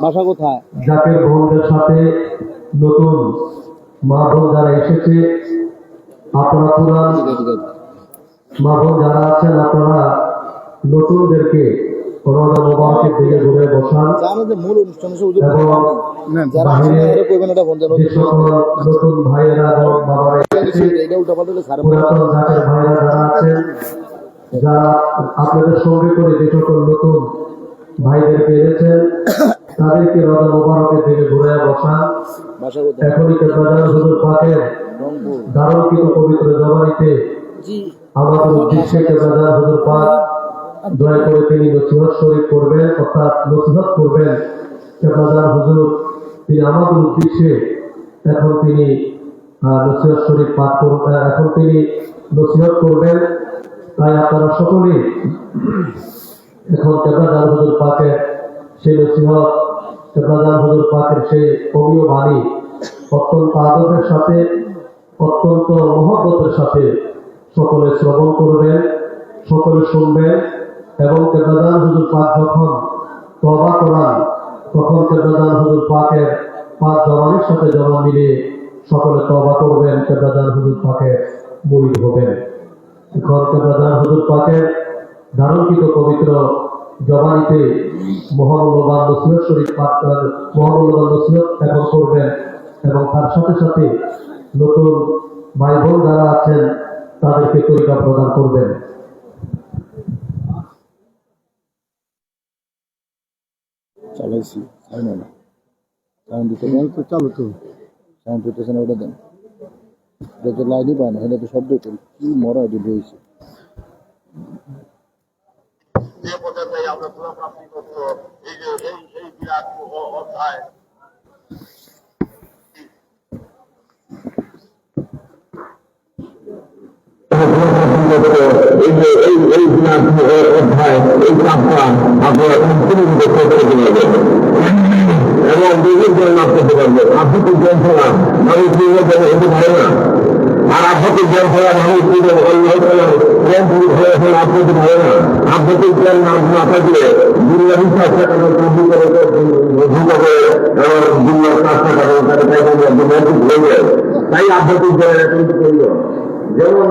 বাসা কোথায় জাকের বোনদের সাথে নতুন মা বোন যারা এসেছে, আপনারা পুরান মা বোন যারা আছেন, আপনারা নতুনদেরকে রওজা মুবারকের দিকে ঘুরে বসান এবং বাহিরে যে সকল নতুন ভাইয়েরা এবং বাবারা এসেছে, পুরাতন জাকের ভাইয়েরা যারা আছেন, যারা আপনাদের সঙ্গে করে যে সকল নতুন ভাইদেরকে এনেছেন, তাদেরকে রওজা মুবারকের দিকে ঘুরে বসান। এখনই নাজান হুজুর পাকের ধারণকৃত পবিত্র জবানিতে আমাদের উদ্দেশ্যে নাজান হুজুর পাক দয়া করে তিনি নসিহত শরীফ করবেন, অর্থাৎ নসিহত করবেন। নাজান হুজুর তিনি আমাদের উদ্দেশ্যে এখন তিনি নসিহত শরীফ পাঠ করবেন, এখন তিনি নসিহত করবেন। তাই আপনারা সকলে এখন কেবলাজান হুজুর পাকের সেই নসিহত, কেবলাজান হুজুর পাকের সেই অমীয় বাণী অত্যন্ত আদরের সাথে, অত্যন্ত মহব্বতের সাথে সকলে শ্রবণ করবেন, সকলে শুনবেন। এবং কেবলাজান হুজুর পাক যখন তওবা করান তখন কেবলাজান হুজুর পাকের পাক জবানের সাথে জবান মিলিয়ে সকলে তওবা করবেন, কেবলাজান হুজুর পাকের মুরিদ হবেন। এখন কেবলাজান হুজুর পাকের ধারণকৃত পবিত্র জবানিতে মহামূল্যবান নসিহত শরীফ পাঠ করেন, মহামূল্যবান নসিহত এখন করবেন এবং তার সাথে সাথে নতুন ভাই বোন যারা আছেন তাদেরকে তরিকা প্রদান করবেন। চালাইছি না সাউন্ড দিতে পারেন তো, চালু তো সাউন্ড দিতেছে না, ওটা দেন। এটা তো লাইনই পায় না, এটা তো শব্দ করি কি মরা এটা রয়েছে। যে পর্যায়ে আমরা পুনঃপ্রাপ্তি করত এই যে এই বিরাট অধ্যায় এবং বিভিন্ন লাভ করতে পারবে। আর্থিক যন্ত্রণা মানুষ হতে পারে না, আর আধ্যাত্মিক জ্ঞান ছাড়া মানুষ জ্ঞান শুরু হয়ে লাভ করতে পারে না। আধ্যাত্মিক জ্ঞান না থাকলে দুনিয়া বিশ্বাস তাই আধ্যাত্মিক জ্ঞানের কিন্তু প্রয়োজন। যেমন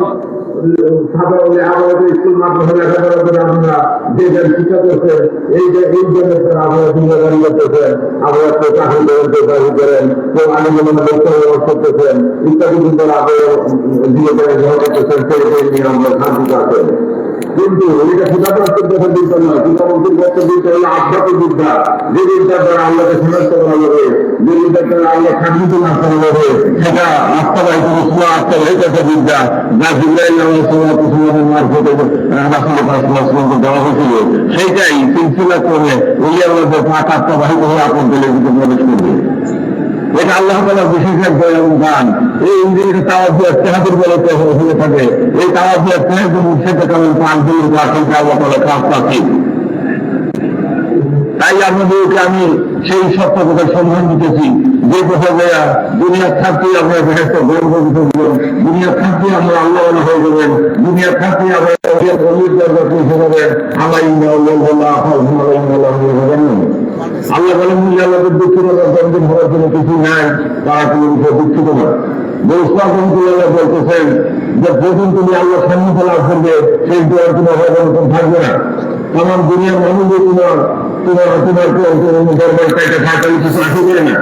সাধারণ আমাদের স্কুল মাধ্যমে লেখাপড়া করে আপনারা যে জ্ঞান শিক্ষা করছেন, এই জ্ঞানের দ্বারা আপনারা দুনিয়াদারি করতেছেন, আপনারা কেউ চাকরি করেন, কেউ চাকরি করেন, কেউ আন্দোলনে করতেছেন ইত্যাদি, কিন্তু আপনারা দিয়ে গ্রহণ করতেছেন, সেই নিয়ে আমরা শান্তি পাচ্ছেন। কিন্তু এটা কিতাবন্তির বক্তব্য নয়, কিতাবন্তির বক্তব্য হলো আধ্যাত্মিক বিদ্যা, যে বিদ্যার দ্বারা আল্লাহকে শনাক্ত করা যাবে, যে বিদ্যার দ্বারা আল্লাহ স্বীকৃত লাভ করা যাবে, সেটা বাস্তবায়িত আত্মাবাহিত একটা বিদ্যা, যা জিবরাইল মারফতে দেওয়া হয়েছিল। সেইটাই সিলসিলা করে ওই আমাদের পাক আত্মাবাহিত হয়ে আপন দলের ভিতরে প্রবেশ করবে। এটা আল্লাহ তাআলার বিশেষ এক দান। এই ইংরেজি তাওয়াজ্জুহ ইজতিহাদের বলে হয়ে থাকে। এই তাওয়াজ্জুহ ইজতিহাদের মুর্শিদ কামেল পাক দিনের পাশে আল্লাহ তাআলা খাস পাচ্ছি। তাই আপনাদেরকে আমি সেই সত্য কথার সন্ধান দিতেছি, যে কথা বলা দুনিয়ার থাকতেই আমরা বেহেশত গ্রহণ করতে থাকবো, দুনিয়ার থাকতেই আমরা আল্লাহ হয়ে যাবেন, দুনিয়ার থাকতেই আমরা অলির দরজা পৌঁছে যাবেন। আল্লাহ আল্লাহ বলেন আল্লাহদের দুঃখিত গঞ্জন হওয়ার জন্য কিছু নাই, তারা কোনো বিষয়ে দুঃখিত না। বলতেছেন যে যখন তুমি আল্লাহ সান্নিধ্য লাভ করবে সেই দোয়ার কোনো অবলম্বন থাকবে না। তখন দুনিয়ার মানুষ তোমার দরবার চাইতে থাকা কিছু আসে করে না।